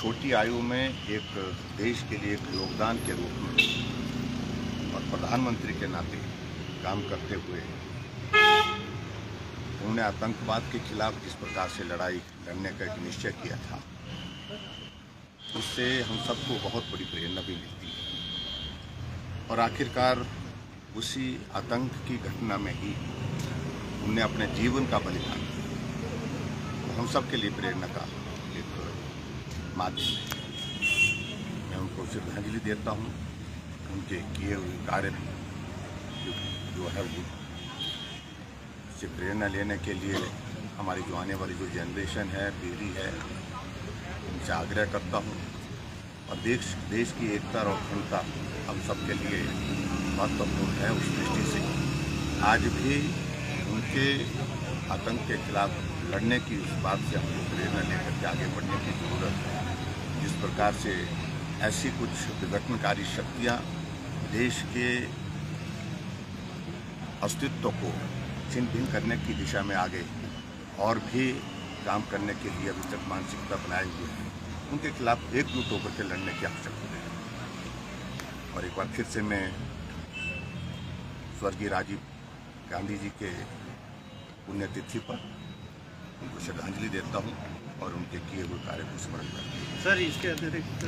छोटी आयु में एक देश के लिए एक योगदान के रूप में और प्रधानमंत्री के नाते काम करते हुए उन्होंने आतंकवाद के खिलाफ जिस प्रकार से लड़ाई लड़ने का एक निश्चय किया था, उससे हम सबको बहुत बड़ी प्रेरणा भी मिलती है। और आखिरकार उसी आतंक की घटना में ही उन्होंने अपने जीवन का बलिदान दिया। तो हम सब के लिए प्रेरणा का एक माध्यम है। मैं उनको श्रद्धांजलि देता हूँ। उनके किए हुए कार्य जो है वो से प्रेरणा लेने के लिए हमारी जो आने वाली जो जनरेशन है, पीढ़ी है, उनसे आग्रह करता हूँ। और देश की एकता और अखंडता हम सब के लिए महत्वपूर्ण है। उस दृष्टि से आज भी उनके आतंक के खिलाफ लड़ने की उस बात से हमको प्रेरणा लेकर के आगे बढ़ने की ज़रूरत है। जिस प्रकार से ऐसी कुछ विघटनकारी शक्तियाँ देश के अस्तित्व को छिन्न भिन्न करने की दिशा में आगे और भी काम करने के लिए अभी तक मानसिकता बनाए हुए हैं, उनके खिलाफ एकजुट होकर के लड़ने की आवश्यकता है। और एक बार फिर से मैं स्वर्गीय राजीव गांधी जी के पुण्यतिथि पर उनको श्रद्धांजलि देता हूँ और उनके किए हुए कार्य को स्मरण करता हूँ। सर, इसके अतिरिक्त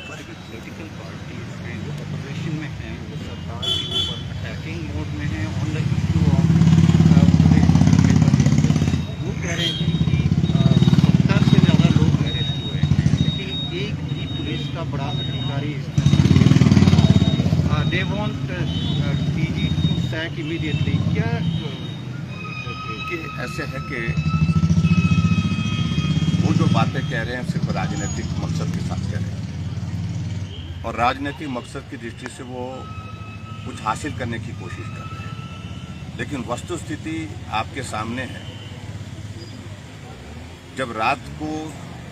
पॉलिटिकल पार्टी हैं जो अपोजिशन में हैं, वो सरकार के ऊपर अटैकिंग मोड में हैं ऑन द इशू ऑफ वो कह रहे हैं कि 70 से ज़्यादा लोग अरेस्ट हुए हैं, लेकिन एक भी पुलिस का बड़ा अधिकारी they want DG to sack immediately. क्या कि ऐसे है कि वो जो बातें कह रहे हैं सिर्फ राजनीतिक मकसद के साथ कह रहे हैं और राजनीतिक मकसद की दृष्टि से वो कुछ हासिल करने की कोशिश कर रहे हैं। लेकिन वस्तुस्थिति आपके सामने है। जब रात को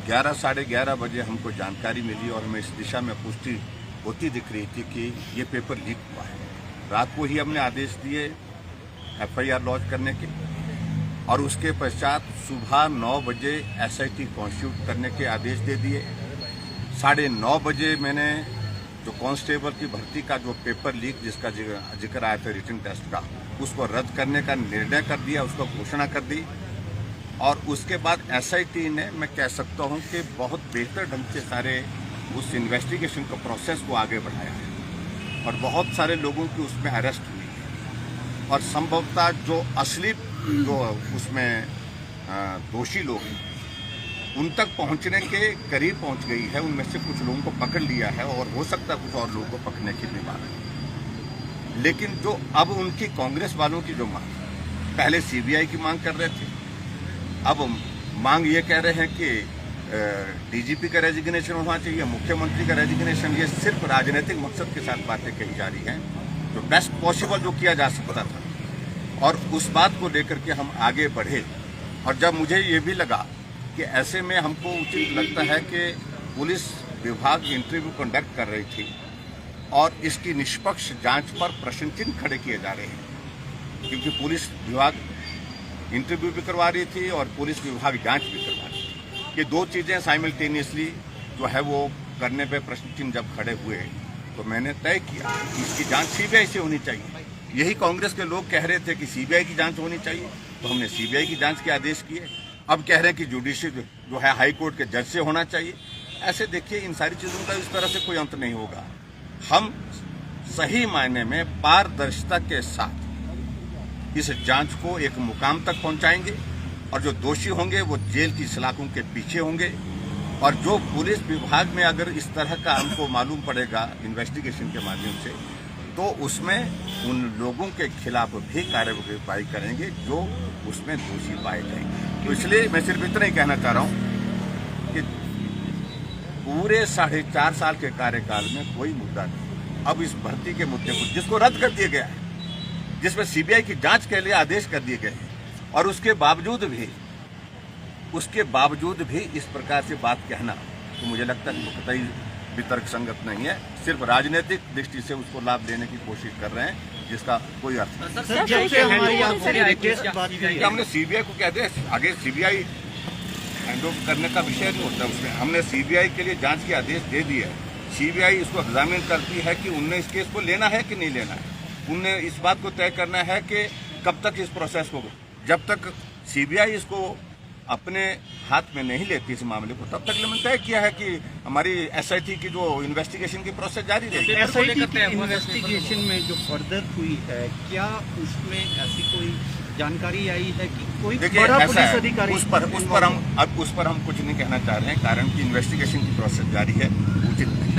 11 साढ़े 11 बजे हमको जानकारी मिली और हमें इस दिशा में पुष्टि होती दिख रही थी कि ये पेपर लीक हुआ है, रात को ही हमने आदेश दिए FIR लॉन्च करने के और उसके पश्चात सुबह 9 बजे SIT कॉन्स्टिट्यूट करने के आदेश दे दिए। 9:30 बजे मैंने जो कांस्टेबल की भर्ती का जो पेपर लीक जिसका जिक्र आया था रिटन टेस्ट का, उसको रद्द करने का निर्णय कर दिया, उसको घोषणा कर दी। और उसके बाद SIT ने, मैं कह सकता हूं कि बहुत बेहतर ढंग से सारे उस इन्वेस्टिगेशन का प्रोसेस को आगे बढ़ाया है और बहुत सारे लोगों की उसमें अरेस्ट हुई है और संभवतः जो असली जो उसमें दोषी लोग हैं उन तक पहुंचने के करीब पहुंच गई है। उनमें से कुछ लोगों को पकड़ लिया है और हो सकता है कुछ और लोगों को पकड़ने की भी बात है। लेकिन जो अब उनकी कांग्रेस वालों की जो मांग, पहले CBI की मांग कर रहे थे, अब मांग ये कह रहे हैं कि DGP का रेजिग्नेशन होना चाहिए, मुख्यमंत्री का रेजिग्नेशन। ये सिर्फ राजनीतिक मकसद के साथ बातें कही जा रही हैं। जो बेस्ट पॉसिबल जो किया जा सकता था और उस बात को लेकर के हम आगे बढ़े। और जब मुझे ये भी लगा कि ऐसे में हमको उचित लगता है कि पुलिस विभाग इंटरव्यू कंडक्ट कर रही थी और इसकी निष्पक्ष जांच पर प्रश्न चिन्ह खड़े किए जा रहे हैं, क्योंकि पुलिस विभाग इंटरव्यू भी करवा रही थी और पुलिस विभाग जांच भी करवा रही थी। ये दो चीज़ें साइमल्टेनियसली जो है वो करने पे प्रश्न चिन्ह जब खड़े हुए तो मैंने तय किया कि इसकी जांच CBI से होनी चाहिए। यही कांग्रेस के लोग कह रहे थे कि CBI की जांच होनी चाहिए, तो हमने CBI की जांच के आदेश किए। अब कह रहे हैं कि जुडिशियल जो है हाई कोर्ट के जज से होना चाहिए। ऐसे देखिए, इन सारी चीज़ों का इस तरह से कोई अंत नहीं होगा। हम सही मायने में पारदर्शिता के साथ इस जांच को एक मुकाम तक पहुंचाएंगे और जो दोषी होंगे वो जेल की सलाखों के पीछे होंगे। और जो पुलिस विभाग में अगर इस तरह का हमको मालूम पड़ेगा इन्वेस्टिगेशन के माध्यम से, तो उसमें उन लोगों के खिलाफ भी कार्रवाई करेंगे जो उसमें दोषी पाए जाएंगे। तो इसलिए मैं सिर्फ इतना ही कहना चाह रहा हूँ कि पूरे 4.5 साल के कार्यकाल में कोई मुद्दा नहीं। अब इस भर्ती के मुद्दे को जिसको रद्द कर दिया गया है, जिसमें CBI की जांच के लिए आदेश कर दिए गए हैं, और उसके बावजूद भी इस प्रकार से बात कहना, तो मुझे लगता है कि कतई भी तर्कसंगत नहीं है। सिर्फ राजनीतिक दृष्टि से उसको लाभ लेने की कोशिश कर रहे हैं, जिसका कोई अर्थ नहीं। हमने CBI को कह दिया, आगे CBI हैंड ओवर करने का विषय नहीं होता उसमें। हमने सीबीआई के लिए जांच के आदेश दे दिए है। सीबीआई इसको एग्जामिन करती है कि उनने इस केस को लेना है कि नहीं लेना है। उनने इस बात को तय करना है कि कब तक इस प्रोसेस को, जब तक सीबीआई इसको अपने हाथ में नहीं लेती इस मामले को, तब तक मैंने तय किया है कि हमारी एसआईटी की जो इन्वेस्टिगेशन की प्रोसेस जारी रहेगी। एसआईटी की इन्वेस्टिगेशन में जो फर्दर हुई है, क्या उसमें ऐसी कोई जानकारी आई है कि कोई देखिए बड़ा ऐसा पुलिस है, अधिकारी उस पर हम कुछ नहीं कहना चाह रहे हैं, कारण कि इन्वेस्टिगेशन की प्रोसेस जारी है, उचित नहीं।